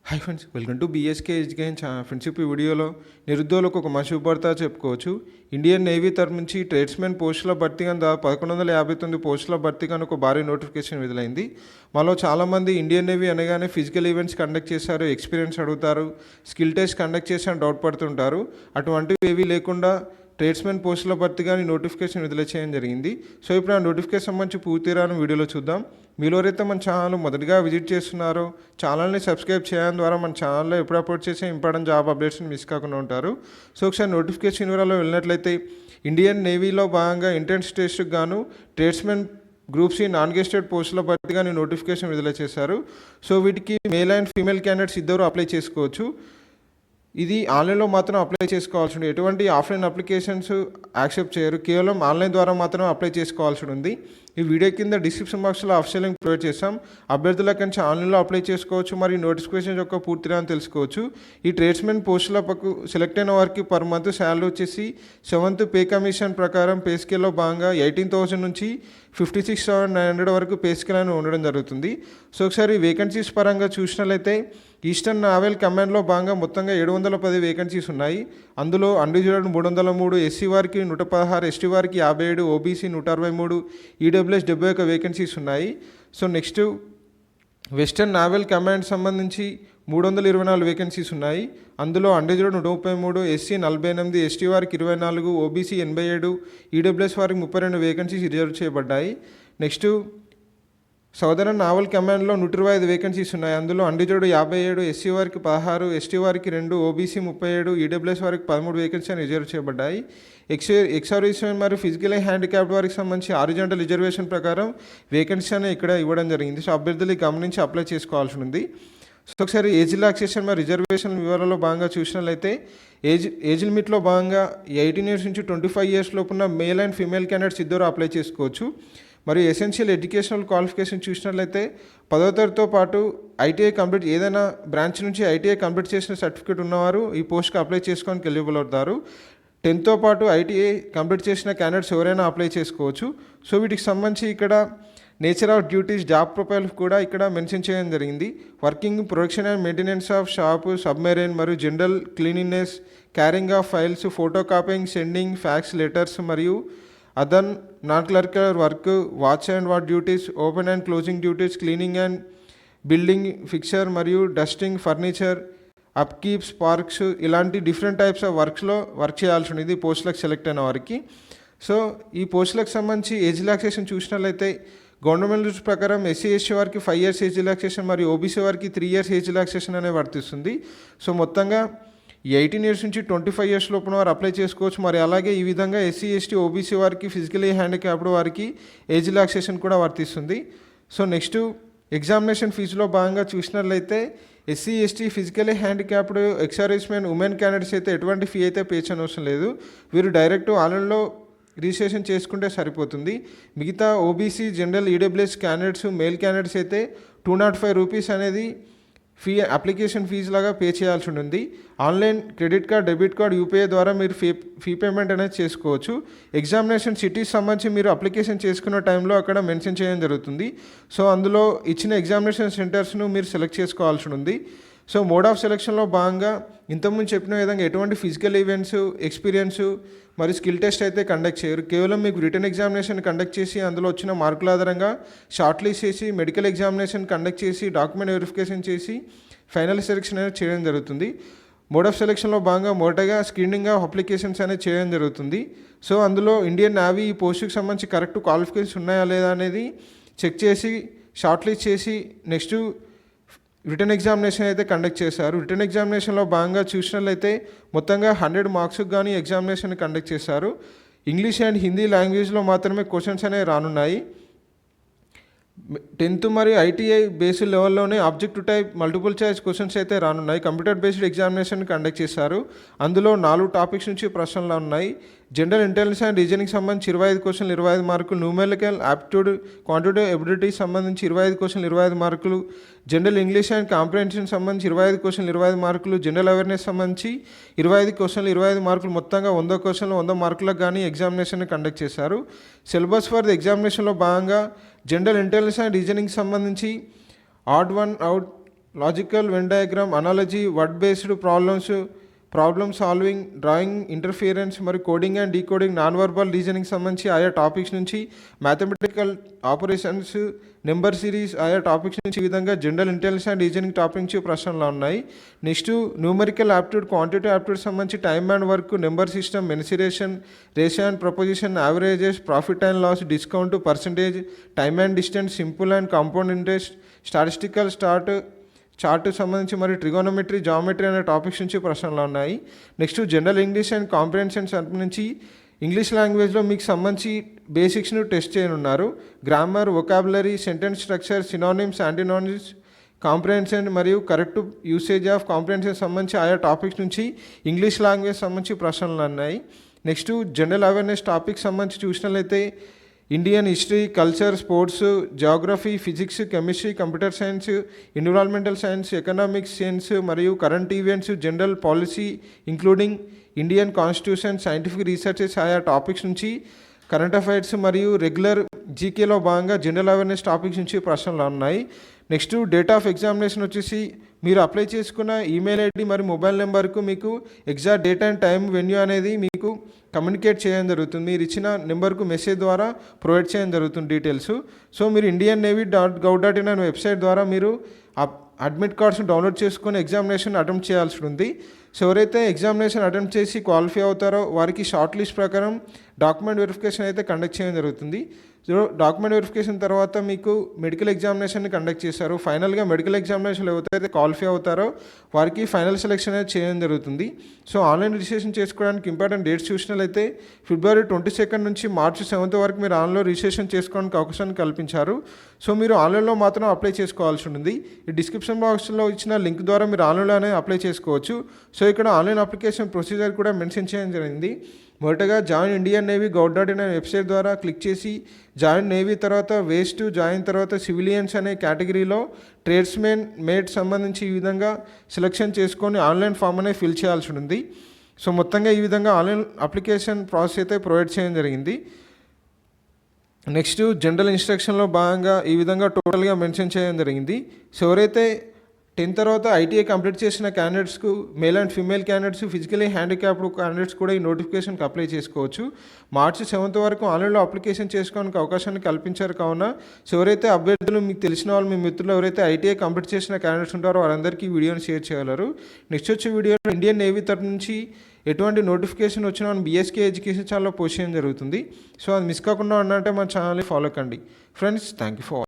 Hi friends, welcome to BSK education friends. ఈ వీడియోలో నిరుద్యోగులకు ఒక మంచి శుభవార్త చెప్పుకోవచ్చు. ఇండియన్ నేవీ తరఫు నుంచి ట్రేడ్స్మెన్ పోస్టుల భర్తీ కింద 1159 పోస్టుల భర్తీ కనుక ఒక భారీ నోటిఫికేషన్ విడుదలైంది. మాలో చాలామంది ఇండియన్ నేవీ అనగానే ఫిజికల్ ఈవెంట్స్ కండక్ట్ చేశారు, ఎక్స్పీరియన్స్ అడుగుతారు, స్కిల్ టెస్ట్ కండక్ట్ చేశారు, డౌట్ పడుతుంటారు. అటువంటివి ఏవీ లేకుండా ట్రేడ్స్మెన్ పోస్టుల భర్తీగా నోటిఫికేషన్ విడుదల చేయడం జరిగింది. సో ఇప్పుడు ఆ నోటిఫికేషన్ సంబంధించి పూర్తిరాను వీడియోలో చూద్దాం. మీలో ఎవరైతే మన ఛానల్ మొదటిగా విజిట్ చేస్తున్నారో ఛానల్ని సబ్స్క్రైబ్ చేయడం ద్వారా మన ఛానల్లో ఎప్పుడు అప్లోడ్ చేసే ఇంపార్టెంట్ జాబ్ అప్డేట్స్ని మిస్ కాకుండా ఉంటారు. సో ఒకసారి నోటిఫికేషన్ వివరాల్లో వెళ్ళినట్లయితే ఇండియన్ నేవీలో భాగంగా ఎంట్రన్స్ టెస్ట్కి గాను tradesmen group C non gazetted పోస్టుల భర్తీగా నోటిఫికేషన్ విడుదల చేశారు. సో వీటికి మేల్ అండ్ ఫీమేల్ క్యాండిడేట్స్ ఇద్దరు అప్లై చేసుకోవచ్చు. ఇది ఆన్లైన్లో మాత్రం అప్లై చేసుకోవాల్సి ఉంది. ఎటువంటి ఆఫ్లైన్ అప్లికేషన్స్ యాక్సెప్ట్ చేయరు, కేవలం ఆన్లైన్ ద్వారా మాత్రం అప్లై చేసుకోవాల్సి ఉంది. ఈ వీడియో కింద డిస్క్రిప్షన్ బాక్స్లో ఆఫీషియల్ లింక్ ప్రొవైడ్ చేస్తాం. అభ్యర్థుల నుంచి ఆన్లైన్లో అప్లై చేసుకోవచ్చు, మరియు నోటిఫికేషన్ యొక్క పూర్తిగా తెలుసుకోవచ్చు. ఈ ట్రేడ్స్మెన్ పోస్టులకు సెలెక్ట్ అయిన వారికి పర్ మంత్ శాలరీ వచ్చేసి 7th పే కమిషన్ ప్రకారం పే స్కేల్లో భాగంగా 18,000 నుంచి 56,900 వరకు పే స్కేల్ అని ఉండడం జరుగుతుంది. సో ఒకసారి వేకెన్సీస్ పరంగా చూసినట్లయితే ఈస్టర్న్ నావల్ కమాండ్లో భాగంగా మొత్తంగా 710 వేకెన్సీస్ ఉన్నాయి. అందులో అన్రిజర్వ్డ్ 303, ఎస్సీ వారికి 116, ఎస్టీ వారికి 57, ఓబీసీ 163, ఈడబ్ల్యూఎస్ 71 వేకెన్సీస్ ఉన్నాయి. So next western naval command సంబంధించి 324 వేకెన్సీస్ ఉన్నాయి. అందులో అన్రిజర్వ్డ్ 133, ఎస్సీ 48, ఎస్టీ వారికి 24, ఓబీసీ 87, ఈడబ్ల్యూఎస్ వారికి 32 వేకెన్సీస్ రిజర్వ్ చేయబడ్డాయి. నెక్స్ట్ సౌదర్న్ నావల్ కమాండ్లో 125 వేకెన్సీస్ ఉన్నాయి. అందులో అన్రిజర్వ్డ్ 57, ఎస్సీ వారికి 16, ఎస్టీ వారికి 2, ఓబీసీ 37, ఈడబ్ల్యూఎస్ వారికి 13 వేకెన్సీ అని రిజర్వ్ చేయబడ్డాయి. ఎక్సర్వీస్మెన్ మరియు ఫిజికలీ హ్యాండిక్యాప్డ్ వారికి సంబంధించి హారిజాంటల్ రిజర్వేషన్ ప్రకారం వేకెన్సీ అని ఇక్కడ ఇవ్వడం జరిగింది. సో అభ్యర్థులు గమనించి అప్లై చేసుకోవాల్సి ఉంది. సో ఒకసారి ఏజ్ రిలాక్సేషన్ మరియు రిజర్వేషన్ వివరాల్లో భాగంగా చూసినట్లయితే ఏజ్ లిమిట్లో భాగంగా 18 years నుంచి 25 years లోపున్న మేల్ అండ్ ఫీమేల్ క్యాండిడేట్స్ ఇద్దరు అప్లై చేసుకోవచ్చు. మరియు ఎసెన్షియల్ ఎడ్యుకేషనల్ క్వాలిఫికేషన్ చూసినట్లయితే 10వ తరగతితో పాటు ఐటీఐ కంప్లీట్, ఏదైనా బ్రాంచ్ నుంచి ఐటీఐ కంప్లీట్ చేసిన సర్టిఫికేట్ ఉన్నవారు ఈ పోస్ట్కి అప్లై చేసుకోవడానికి ఎలిజిబుల్ అవుతారు. 10th పాటు ఐటీఐ కంప్లీట్ చేసిన క్యాండిడేట్స్ ఎవరైనా అప్లై చేసుకోవచ్చు. సో వీటికి సంబంధించి ఇక్కడ nature of duties, job profile కూడా ఇక్కడ మెన్షన్ చేయడం జరిగింది. Working, production and maintenance of shop, submarine మరియు general cleanliness, carrying of files, photo copying, sending fax letters మరియు other non clerical work, watch and ward duties, open and closing duties, cleaning and building fixture మరియు dusting, furniture, upkeep, sparks, ఇలాంటి different types of వర్క్స్లో work చేయాల్సి ఉంది పోస్టులకు select అయిన వారికి. So ఈ పోస్టులకు సంబంధించి ఏజ్ రిలాక్సేషన్ చూసినట్లయితే గవర్నమెంట్ రూల్స్ ప్రకారం ఎస్సీ ఎస్టీ వారికి 5 years ఏజ్ రిలాక్సేషన్ మరియు ఓబీసీ వారికి 3 years ఏజ్ రిలాక్సేషన్ అనేది వర్తిస్తుంది. సో మొత్తంగా 18 years నుంచి 25 years లోపున వారు అప్లై చేసుకోవచ్చు. మరి అలాగే ఈ విధంగా ఎస్సీ ఎస్టీ ఓబీసీ వారికి ఫిజికలీ హ్యాండిక్యాప్డ్ వారికి ఏజ్ రిలాక్సేషన్ కూడా వర్తిస్తుంది. సో నెక్స్ట్ ఎగ్జామినేషన్ ఫీజులో భాగంగా చూసినట్లయితే SC ST physically handicapped ex servicemen women candidates అయితే ఎటువంటి ఫీ అయితే పే చేయనవసరం లేదు. వీరు డైరెక్ట్ ఆన్లైన్లో రిజిస్ట్రేషన్ చేసుకుంటే సరిపోతుంది. మిగతా OBC, general, EWS candidates, male candidates అయితే 205 rupees అనేది అప్లికేషన్ ఫీజు లాగా పే చేయాల్సి ఉంటుంది. Online credit card, debit card, UPI ద్వారా మీరు ఫీ పేమెంట్ అనేది చేసుకోవచ్చు. ఎగ్జామినేషన్ సిటీస్ సంబంధించి మీరు అప్లికేషన్ చేసుకున్న టైంలో అక్కడ మెన్షన్ చేయడం జరుగుతుంది. సో అందులో ఇచ్చిన ఎగ్జామినేషన్ సెంటర్స్ను మీరు సెలెక్ట్ చేసుకోవాల్సి ఉంది. సో మోడ్ ఆఫ్ సెలెక్షన్లో భాగంగా ఇంతకుముందు చెప్పిన విధంగా ఎటువంటి ఫిజికల్ ఈవెంట్స్, ఎక్స్పీరియన్స్ మరియు స్కిల్ టెస్ట్ అయితే కండక్ట్ చేయరు. కేవలం మీకు రిటర్న్ ఎగ్జామినేషన్ కండక్ట్ చేసి అందులో వచ్చిన మార్కుల ఆధారంగా షార్ట్ లిస్ట్ చేసి మెడికల్ ఎగ్జామినేషన్ కండక్ట్ చేసి డాక్యుమెంట్ వెరిఫికేషన్ చేసి ఫైనల్ సెలెక్షన్ అనేది చేయడం జరుగుతుంది. మోడ్ ఆఫ్ సెలెక్షన్లో భాగంగా మొదటగా స్క్రీనింగ్ ఆఫ్ అప్లికేషన్స్ అనేది చేయడం జరుగుతుంది. సో అందులో ఇండియన్ నేవీ ఈ పోస్టుకి సంబంధించి కరెక్ట్ క్వాలిఫికేషన్స్ ఉన్నాయా లేదా అనేది చెక్ చేసి షార్ట్ లిస్ట్ చేసి నెక్స్ట్ రిటర్న్ ఎగ్జామినేషన్ అయితే కండక్ట్ చేశారు. రిటర్న్ ఎగ్జామినేషన్లో భాగంగా చూసినట్లయితే మొత్తంగా 100 మార్క్స్కి కానీ ఎగ్జామినేషన్ కండక్ట్ చేశారు. ఇంగ్లీష్ అండ్ హిందీ లాంగ్వేజ్లో మాత్రమే క్వశ్చన్స్ అనేవి రానున్నాయి. 10th మరియు ఐటీఐ బేస్డ్ లెవెల్లోనే objective type multiple choice questions అయితే రానున్నాయి. కంప్యూటర్ బేస్డ్ ఎగ్జామినేషన్ కండక్ట్ చేశారు. అందులో 4 టాపిక్స్ నుంచి ప్రశ్నలు ఉన్నాయి. జనరల్ ఇంటెలిజెన్స్ అండ్ రీజనింగ్ సంబంధించి 25 questions 25 మార్కులు, న్యూమెరికల్ యాప్టిట్యూడ్, క్వాంటిటేటివ్ ఎబిలిటీ సంబంధించి 25 questions 25 మార్కులు, జనరల్ ఇంగ్లీష్ అండ్ కాంప్రిహెన్షన్ సంబంధించి 25 questions 25 మార్కులు, జనరల్ అవేర్నెస్ సంబంధించి 25 questions 25 మార్కులు, మొత్తంగా 100 questions 100 మార్కులకు కానీ ఎగ్జామినేషన్ కండక్ట్ చేశారు. సిలబస్ ఫర్ ది ఎగ్జామినేషన్లో భాగంగా జనరల్ ఇంటెలిజెన్స్ అండ్ రీజనింగ్ సంబంధించి odd one out logical venn diagram, analogy, word based problem solving, drawing, interference మరియు coding and decoding, non verbal reasoning సంబంధించి ఆయా టాపిక్స్ నుంచి, మ్యాథమెటికల్ ఆపరేషన్స్, నెంబర్ సిరీస్ ఆయా topics నుంచి, ఈ విధంగా general intelligence and reasoning topic నుంచి ప్రశ్నలు ఉన్నాయి. Next numerical aptitude, quantity aptitude సంబంధించి time and work, number system, mensuration, ratio and proposition, averages, profit and loss, discount, percentage, time and distance, simple and compound interest, statistical chart సంబంధించి మరియు trigonometry, geometry అనే topics నుంచి ప్రశ్నలు ఉన్నాయి. Next general English and comprehension నుంచి English లాంగ్వేజ్లో మీకు సంబంధించి బేసిక్స్ను టెస్ట్ చేయనున్నారు. Grammar, vocabulary, sentence structure, synonyms, antonyms, comprehension మరియు కరెక్ట్ యూసేజ్ ఆఫ్ కాంప్రిహెన్షన్ సంబంధించి ఆయా టాపిక్స్ నుంచి ఇంగ్లీష్ లాంగ్వేజ్ సంబంధించి ప్రశ్నలు ఉన్నాయి. నెక్స్ట్ జనరల్ అవేర్నెస్ టాపిక్ సంబంధించి చూసినట్లయితే Indian history, culture, sports, geography, physics, chemistry, computer science, environmental science, economics science మరియు current events, general policy including Indian constitution, scientific researches ఆయా టాపిక్స్ నుంచి, కరెంట్ అఫైర్స్ మరియు regular జీకేలో భాగంగా జనరల్ అవేర్నెస్ టాపిక్స్ నుంచి ప్రశ్నలు ఉన్నాయి. నెక్స్ట్ డేట్ ఆఫ్ ఎగ్జామినేషన్ వచ్చేసి మీరు అప్లై చేసుకున్న ఈమెయిల్ ఐడి మరియు మొబైల్ నెంబర్కు మీకు exact date and time, venue అనేది మీకు కమ్యూనికేట్ చేయడం జరుగుతుంది. మీరు ఇచ్చిన నెంబర్కు మెసేజ్ ద్వారా ప్రొవైడ్ చేయడం జరుగుతుంది డీటెయిల్స్. సో మీరు indiannavy.gov.in అనే వెబ్సైట్ ద్వారా మీరు అడ్మిట్ కార్డ్స్ని డౌన్లోడ్ చేసుకొని ఎగ్జామినేషన్ అటెంప్ట్ చేయాల్సి ఉంది. సో ఎవరైతే ఎగ్జామినేషన్ అటెంప్ట్ చేసి క్వాలిఫై అవుతారో వారికి షార్ట్ లిస్ట్ ప్రకారం డాక్యుమెంట్ వెరిఫికేషన్ అయితే కండక్ట్ చేయడం జరుగుతుంది. సో డాక్యుమెంట్ వెరిఫికేషన్ తర్వాత మీకు మెడికల్ ఎగ్జామినేషన్ని కండక్ట్ చేస్తారు. ఫైనల్గా మెడికల్ ఎగ్జామినేషన్లో ఎవరైతే క్వాలిఫై అవుతారో వారికి ఫైనల్ సెలెక్షన్ అనేది చేయడం జరుగుతుంది. సో ఆన్లైన్ రిజిస్ట్రేషన్ చేసుకోవడానికి ఇంపార్టెంట్ డేట్స్ చూసినట్లయితే February 22 నుంచి March 7 వరకు మీరు ఆన్లైన్లో రిజిస్ట్రేషన్ చేసుకోవడానికి అవకాశాన్ని కల్పించారు. సో మీరు ఆన్లైన్లో మాత్రం అప్లై చేసుకోవాల్సి ఉంటుంది. ఈ డిస్క్రిప్షన్ బాక్స్లో ఇచ్చిన లింక్ ద్వారా మీరు ఆన్లైన్లోనే అప్లై చేసుకోవచ్చు. సో ఇక్కడ ఆన్లైన్ అప్లికేషన్ ప్రొసీజర్ కూడా మెన్షన్ చేయడం జరిగింది. మొదటగా జాయిన్ ఇండియన్ నేవీ gov.in అనే వెబ్సైట్ ద్వారా క్లిక్ చేసి జాయిన్ నేవీ తర్వాత వేస్ టు జాయిన్ తర్వాత సివిలియన్స్ అనే కేటగిరీలో ట్రేడ్స్మెన్ మేడ్ సంబంధించి ఈ విధంగా సెలెక్షన్ చేసుకొని ఆన్లైన్ ఫామ్ అనేది ఫిల్ చేయాల్సి ఉంది. సో మొత్తంగా ఈ విధంగా ఆన్లైన్ అప్లికేషన్ ప్రాసెస్ అయితే ప్రొవైడ్ చేయడం జరిగింది. నెక్స్ట్ జనరల్ ఇన్స్ట్రక్షన్లో భాగంగా ఈ విధంగా టోటల్గా మెన్షన్ చేయడం జరిగింది. సో ఎవరైతే 10th తర్వాత ఐటీఐ కంప్లీట్ చేసిన క్యాండిడేట్స్కు, male and female candidates, physically handicapped candidates కూడా ఈ నోటిఫికేషన్కి అప్లై చేసుకోవచ్చు. March 7 వరకు ఆన్లైన్లో అప్లికేషన్ చేసుకోవడానికి అవకాశాన్ని కల్పించారు. కావున సో ఎవరైతే అభ్యర్థులు మీకు తెలిసిన వాళ్ళు, మీ మిత్రులు ఎవరైతే ఐటీఐ కంప్లీట్ చేసిన క్యాండిడేట్స్ ఉంటారో వారందరికీ వీడియోని షేర్ చేయగలరు. నెక్స్ట్ వచ్చే వీడియోలో ఇండియన్ నేవీ తరఫు నుంచి ఎటువంటి నోటిఫికేషన్ వచ్చినా మన BSK ఎడ్యుకేషన్ ఛానల్లో పోస్ట్ చేయడం జరుగుతుంది. సో అది మిస్ కాకుండా ఉన్నట్టే మన ఛానల్ని ఫాలో కండి. Friends, thank you for